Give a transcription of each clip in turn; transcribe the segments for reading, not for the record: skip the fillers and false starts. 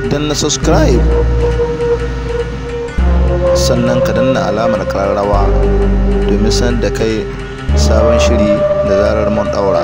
danna subscribe, sannan ka danna alamar ƙararrawa domin sanar da kai sabon shiri da zarar mun ɗaura.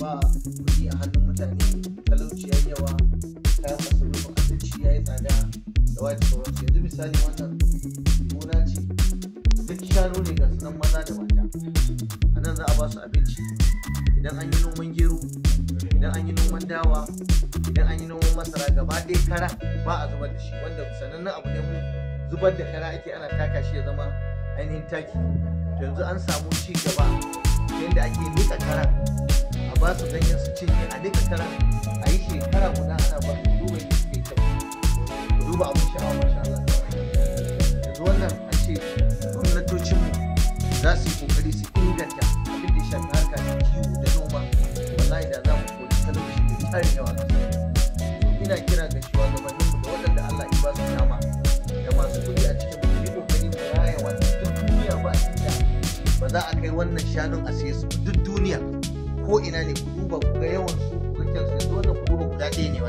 Ba kuɗi a hannun mutane, talauci ya yi yawa, kayan masarufin abinci ya yi tsada da wata sauransu. Yanzu misali wannan gona ce, duk shanu ne ga sunan maza da mata. A nan za a ba su abinci idan an yi noman gero, idan an yi noman dawa, idan an yi noman masara, gaba ɗaya kara ba a zubar da shi, wanda sanannen abu ne mu zubar da kara ake ana taka shi ya zama ainihin taki. To yanzu an samu ci gaba yadda ake nika kara, ba su ganyen su cinye a duka kara, a yi shekara guda ana ba su duba yadda suke kyau, duba abin sha'awa masha Allah. Yanzu wannan a ce gwamnatocinmu za su yi kokari su inganta abin da ya shafi harka da kiwo da noma, wallahi da za mu kori talauci da tarin yawa a ƙasa. Ina kira ga shugabanninmu da waɗanda Allah ya ba su dama da masu kuɗi a cikin mu yi kokari mu raya wannan duk duniya ba inda ba za a kai wannan shanun a siye su duk duniya. Ko ina ne ku duba ku ga yawan su ku ga kyansu. Yanzu wannan ku duba guda ɗaya ne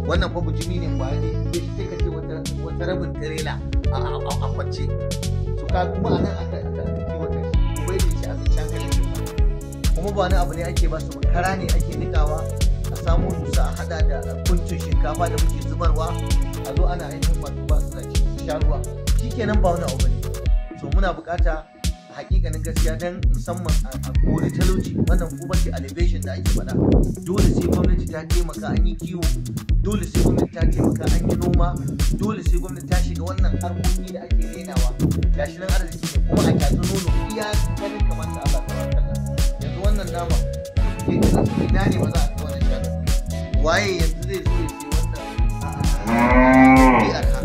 wannan fa bujimi ne ba ne sai ka ce wata rabin tirela a kwance su ka kuma a nan aka kiwata shi bai da shi a can kalin shi kuma ba wani abu ne ake ba su ba, kara ne ake nikawa a samu dusa a hada da kuncin shinkafa da muke zubarwa a zo ana ainihin masu ba su su sha ruwa shikenan ba wani abu ne. So muna bukata hakikanin gaskiya don musamman a kori talauci, wannan poverty alleviation da ake faɗa, dole sai gwamnati ta taimaka an yi kiwo, dole sai gwamnati ta taimaka an yi noma, dole sai gwamnati ta shiga wannan harkoki da ake renawa. Gashi nan arziki ne kuma a kyatsu nono iya ganin kamar da Allah ta barka. Yanzu wannan nama da kuke ganin su ina ne ba za a kai wannan shanu, waye yanzu zai zo ya ce wannan a arha